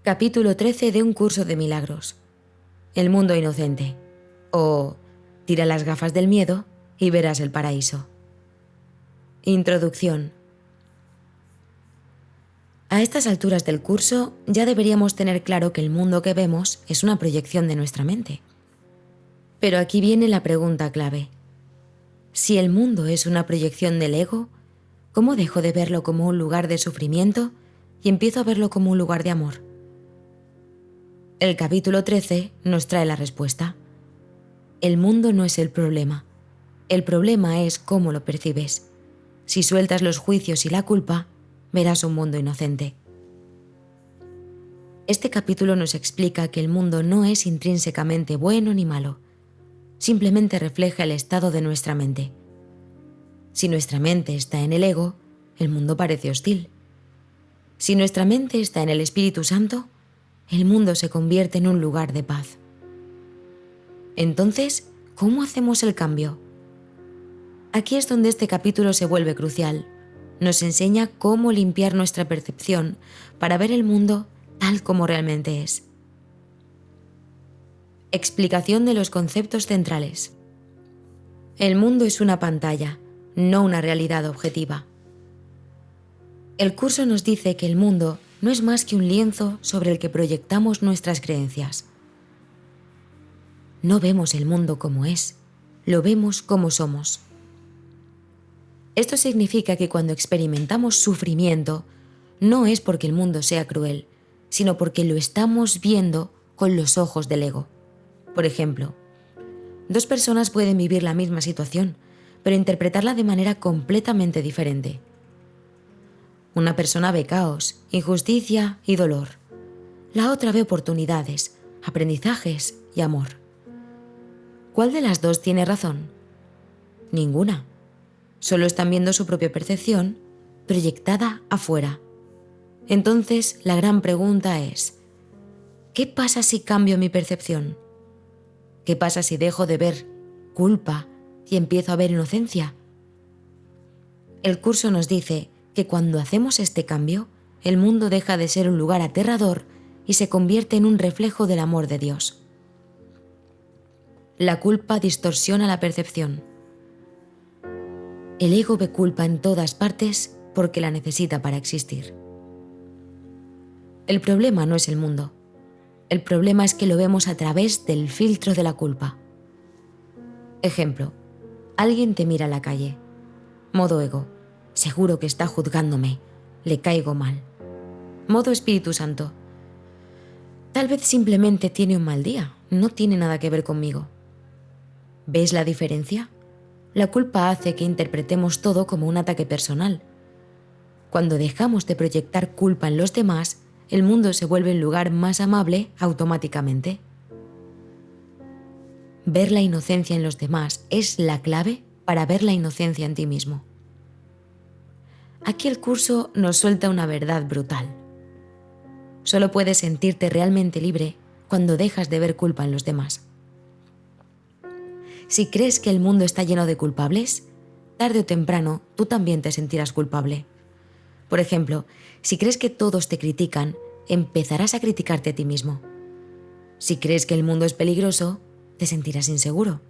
Capítulo 13 de un curso de milagros. El mundo inocente. O tira las gafas del miedo y verás el paraíso. Introducción. A estas alturas del curso ya deberíamos tener claro que el mundo que vemos es una proyección de nuestra mente. Pero aquí viene la pregunta clave. Si el mundo es una proyección del ego, ¿cómo dejo de verlo como un lugar de sufrimiento y empiezo a verlo como un lugar de amor? El capítulo 13 nos trae la respuesta. El mundo no es el problema es cómo lo percibes. Si sueltas los juicios y la culpa, verás un mundo inocente. Este capítulo nos explica que el mundo no es intrínsecamente bueno ni malo, simplemente refleja el estado de nuestra mente. Si nuestra mente está en el ego, el mundo parece hostil. Si nuestra mente está en el Espíritu Santo, el mundo se convierte en un lugar de paz. Entonces, ¿cómo hacemos el cambio? Aquí es donde este capítulo se vuelve crucial. Nos enseña cómo limpiar nuestra percepción para ver el mundo tal como realmente es. Explicación de los conceptos centrales. El mundo es una pantalla, no una realidad objetiva. El curso nos dice que el mundo no es más que un lienzo sobre el que proyectamos nuestras creencias. No vemos el mundo como es, lo vemos como somos. Esto significa que cuando experimentamos sufrimiento, no es porque el mundo sea cruel, sino porque lo estamos viendo con los ojos del ego. Por ejemplo, dos personas pueden vivir la misma situación, pero interpretarla de manera completamente diferente. Una persona ve caos, injusticia y dolor. La otra ve oportunidades, aprendizajes y amor. ¿Cuál de las dos tiene razón? Ninguna. Solo están viendo su propia percepción proyectada afuera. Entonces, la gran pregunta es, ¿qué pasa si cambio mi percepción? ¿Qué pasa si dejo de ver culpa y empiezo a ver inocencia? El curso nos dice que cuando hacemos este cambio, el mundo deja de ser un lugar aterrador y se convierte en un reflejo del amor de Dios. La culpa distorsiona la percepción. El ego ve culpa en todas partes porque la necesita para existir. El problema no es el mundo. El problema es que lo vemos a través del filtro de la culpa. Ejemplo, alguien te mira a la calle. Modo ego, seguro que está juzgándome, le caigo mal. Modo Espíritu Santo, tal vez simplemente tiene un mal día, no tiene nada que ver conmigo. ¿Ves la diferencia? La culpa hace que interpretemos todo como un ataque personal. Cuando dejamos de proyectar culpa en los demás, el mundo se vuelve un lugar más amable automáticamente. Ver la inocencia en los demás es la clave para ver la inocencia en ti mismo. Aquí el curso nos suelta una verdad brutal. Solo puedes sentirte realmente libre cuando dejas de ver culpa en los demás. Si crees que el mundo está lleno de culpables, tarde o temprano tú también te sentirás culpable. Por ejemplo, si crees que todos te critican, empezarás a criticarte a ti mismo. Si crees que el mundo es peligroso, te sentirás inseguro.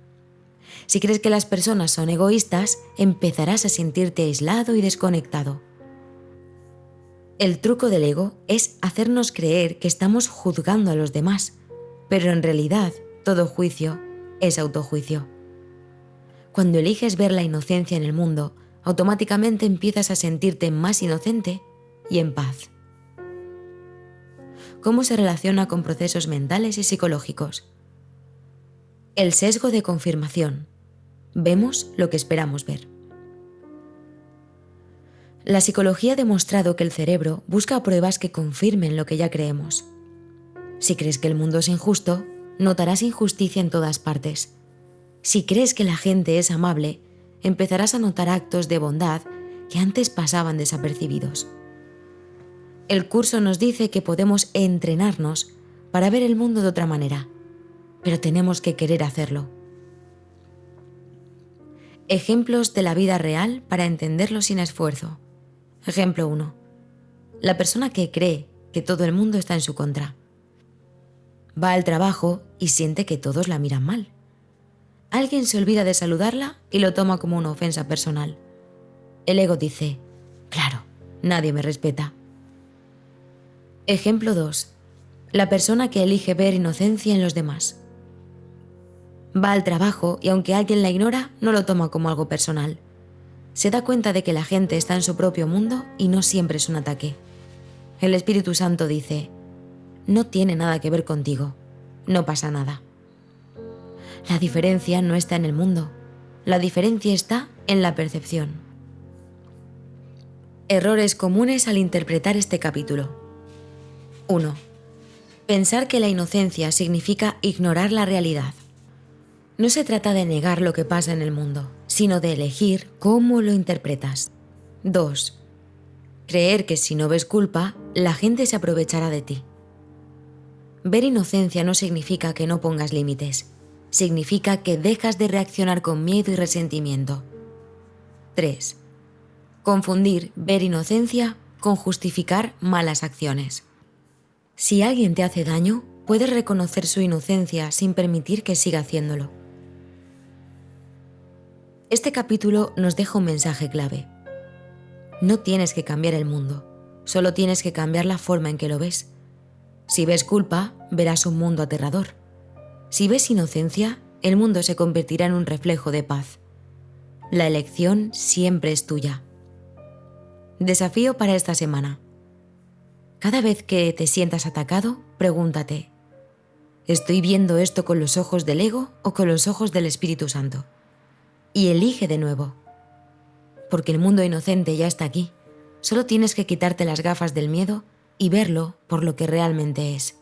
Si crees que las personas son egoístas, empezarás a sentirte aislado y desconectado. El truco del ego es hacernos creer que estamos juzgando a los demás, pero en realidad todo juicio es autojuicio. Cuando eliges ver la inocencia en el mundo, automáticamente empiezas a sentirte más inocente y en paz. ¿Cómo se relaciona con procesos mentales y psicológicos? El sesgo de confirmación. Vemos lo que esperamos ver. La psicología ha demostrado que el cerebro busca pruebas que confirmen lo que ya creemos. Si crees que el mundo es injusto, notarás injusticia en todas partes. Si crees que la gente es amable, empezarás a notar actos de bondad que antes pasaban desapercibidos. El curso nos dice que podemos entrenarnos para ver el mundo de otra manera, pero tenemos que querer hacerlo. Ejemplos de la vida real para entenderlo sin esfuerzo. Ejemplo 1. La persona que cree que todo el mundo está en su contra. Va al trabajo y siente que todos la miran mal. Alguien se olvida de saludarla y lo toma como una ofensa personal. El ego dice, claro, nadie me respeta. Ejemplo 2. La persona que elige ver inocencia en los demás. Va al trabajo y aunque alguien la ignora, no lo toma como algo personal. Se da cuenta de que la gente está en su propio mundo y no siempre es un ataque. El Espíritu Santo dice, no tiene nada que ver contigo, no pasa nada. La diferencia no está en el mundo, la diferencia está en la percepción. Errores comunes al interpretar este capítulo. 1. Pensar que la inocencia significa ignorar la realidad. No se trata de negar lo que pasa en el mundo, sino de elegir cómo lo interpretas. 2. Creer que si no ves culpa, la gente se aprovechará de ti. Ver inocencia no significa que no pongas límites, significa que dejas de reaccionar con miedo y resentimiento. 3. Confundir ver inocencia con justificar malas acciones. Si alguien te hace daño, puedes reconocer su inocencia sin permitir que siga haciéndolo. Este capítulo nos deja un mensaje clave. No tienes que cambiar el mundo, solo tienes que cambiar la forma en que lo ves. Si ves culpa, verás un mundo aterrador. Si ves inocencia, el mundo se convertirá en un reflejo de paz. La elección siempre es tuya. Desafío para esta semana. Cada vez que te sientas atacado, pregúntate, ¿estoy viendo esto con los ojos del ego o con los ojos del Espíritu Santo? Y elige de nuevo. Porque el mundo inocente ya está aquí. Solo tienes que quitarte las gafas del miedo y verlo por lo que realmente es.